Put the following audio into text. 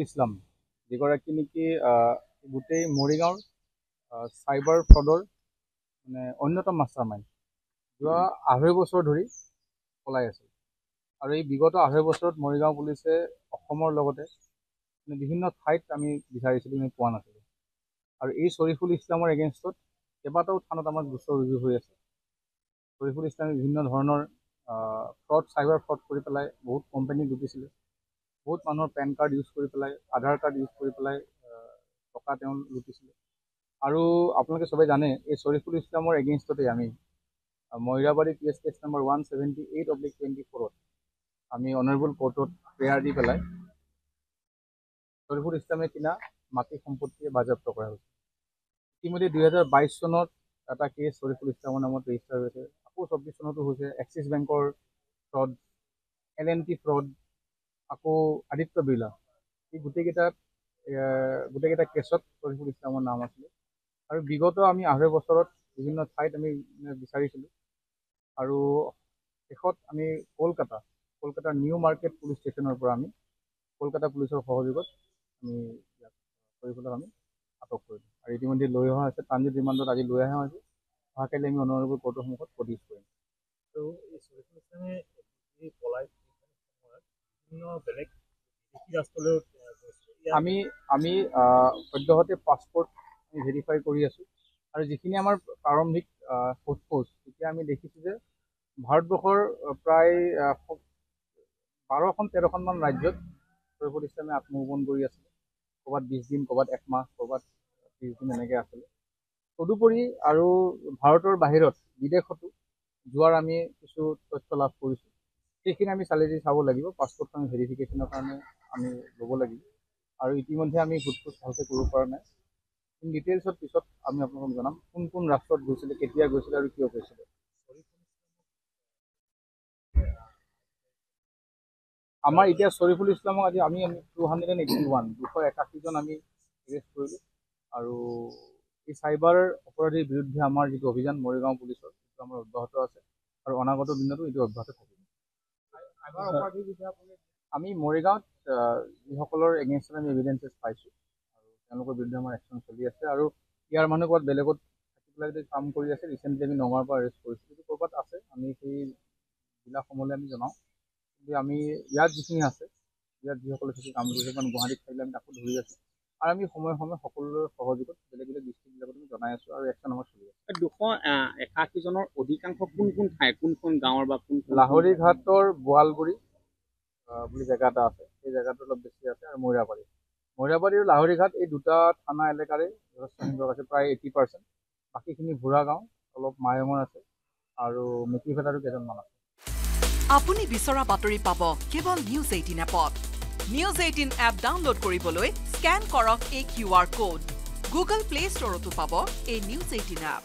ইছলাম যিগৰাকী নেকি গোটেই মৰিগাঁৱৰ চাইবাৰ ফ্ৰডৰ মানে অন্যতম মাষ্টাৰ মাইণ্ড যোৱা 2.5 বছৰ ধৰি পলাই আছিল। আৰু এই বিগত 2.5 বছৰত মৰিগাঁও পুলিচে অসমৰ লগতে বিভিন্ন ঠাইত আমি বিচাৰিছিলোঁ, আমি পোৱা নাছিলোঁ। আৰু এই শ্বৰিফুল ইছলামৰ এগেইনষ্টত কেইবাটাও থানত আমাৰ গোচৰ ৰুজু হৈ আছে। শ্বৰিফুল ইছলামে বিভিন্ন ধৰণৰ ফ্ৰড, চাইবাৰ ফ্ৰড কৰি পেলাই বহুত কোম্পানী লুটিছিলে। বহুত মানুহৰ পেন কাৰ্ড ইউজ কৰি পেলাই, আধাৰ কাৰ্ড ইউজ কৰি পেলাই টকা তেওঁ লুটিছিলে। আৰু আপোনালোকে চবেই জানে এই শ্বৰিফুল ইছলামৰ এগেইনষ্টতে আমি মইৰাবাৰী কেছ নম্বৰ 178/24 আমি অনাৰেবল কোৰ্টত প্ৰেয়াৰ দি পেলাই শ্বৰিফুল ইছলামে কিনা মাটি সম্পত্তি বাজেয়াপ্ত কৰা হৈছে। ইতিমধ্যে 2022 চনত এটা কেছ শ্বৰিফুল ইছলামৰ নামত ৰেজিষ্টাৰ হৈছে। আকৌ 24 চনতো হৈছে এক্সিছ বেংকৰ ফ্ৰড, L&T ফ্ৰড, আকৌ আদিত্য বিৰলা। এই গোটেইকেইটা কেছত শ্বৰিফুল ইছলামৰ নাম আছিলে। আৰু বিগত আমি 2.5 বছৰত বিভিন্ন ঠাইত আমি বিচাৰিছিলোঁ। আৰু শেষত আমি কলকাতাৰ নিউ মাৰ্কেট পুলিচ ষ্টেচনৰ পৰা আমি কলকাতা পুলিচৰ সহযোগত আমি শ্বৰিফুলক আমি আটক কৰিলোঁ। আৰু ইতিমধ্যে লৈ অহা হৈছে, ট্ৰানজিট ৰিমাণ্ডত আজি লৈ অহা হৈছে। অহাকালি আমি অনাৰেবল কোৰ্টৰ সন্মুখত প্ৰডিউচ কৰিম। আৰু এই শ্বৰিফুল ইছলামে এই পলাই বিভিন্ন বেলেগ ৰাষ্ট্ৰলৈ আমি সদ্যহতে পাছপৰ্ট ভেৰিফাই কৰি আছোঁ। আৰু যিখিনি আমাৰ প্ৰাৰম্ভিক সোধপোছ, তেতিয়া আমি দেখিছোঁ যে ভাৰতবৰ্ষৰ প্ৰায় 12-13খনমান ৰাজ্যত শ্বৰিফুল ইছলামে আত্মগোপন কৰি আছিলে। ক'ৰবাত 20 দিন, ক'ৰবাত 1 মাহ, ক'ৰবাত 30 দিন এনেকৈ আছিলে। তদুপৰি আৰু ভাৰতৰ বাহিৰত বিদেশতো যোৱাৰ আমি কিছু তথ্য লাভ কৰিছোঁ। সেইখিনি আমি চাব লাগিব। পাছপৰ্টখন ভেৰিফিকেশ্যনৰ কাৰণে আমি ল'ব লাগিব। আৰু ইতিমধ্যে আমি সোধপোছ ভালকৈ কৰিব পৰা নাই। ডিটেইলছত পিছত আমি আপোনালোকক জনাম কোন কোন ৰাষ্ট্ৰত গৈছিলে, কেতিয়া গৈছিলে আৰু কিয় গৈছিলে। আমাৰ এতিয়া শ্বৰিফুল ইছলামক আজি আমি 281জন আমি এৰেষ্ট কৰিলোঁ। আৰু এই চাইবাৰ অপৰাধীৰ বিৰুদ্ধে আমাৰ যিটো অভিযান মৰিগাঁও পুলিচৰ, সেইটো আমাৰ অব্যাহত আছে আৰু অনাগত দিনতো এইটো অব্যাহত থাকিব। আমি মৰিগাঁৱত যিসকলৰ এগেইনষ্টত আমি এভিডেঞ্চেছ পাইছোঁ আৰু তেওঁলোকৰ বিৰুদ্ধে আমাৰ একশ্যন চলি আছে। আৰু ইয়াৰ মানুহ ক'ৰবাত বেলেগত থাকি পেলাই যদি কাম কৰি আছে, ৰিচেণ্টলি আমি নগাঁৱৰ পৰা এৰেষ্ট কৰিছোঁ। যদি ক'ৰবাত আছে আমি সেই জিলাসমূহলৈ আমি জনাওঁ। কিন্তু আমি ইয়াত যিখিনি আছে, ইয়াত যিসকলে থাকি কাম কৰিছে, কাৰণ গুৱাহাটীত থাকিলে আমি তাকো ধৰি আছোঁ। আৰু আমি সময়ে সময়ে সকলোৰে সহযোগত বেলেগ বেলেগ ডিষ্ট্ৰিক্টবিলাকত আমি জনাই আছোঁ আৰু একশ্যন আমাৰ চলি আছে। 281জনৰ অধিকাংশ কোন ঠাই, কোনখন গাঁৱৰ বা কোন লাহৰীঘাটৰ বোৱালগুৰি বুলি জেগা এটা আছে, সেই জেগাটো অলপ বেছি আছে। আৰু মইৰাবাৰী আৰু লাহৰীঘাট এই দুটা থানা এলেকাৰে যথেষ্ট সংখ্যক আছে, প্ৰায় 80%। বাকীখিনি ভুৰা গাঁও, অলপ মায়ঙৰ আছে আৰু মেকিভেটাৰো কেইজনমান আছে। আপুনি বিচৰা বাতৰি পাব কেৱল নিউজ 18 এপত। নিউজ 18 এপ ডাউনলোড কৰিবলৈ স্কেন কৰক এই QR কোড। গুগল প্লে ষ্টৰতো পাব এই নিউজ 18 এপ।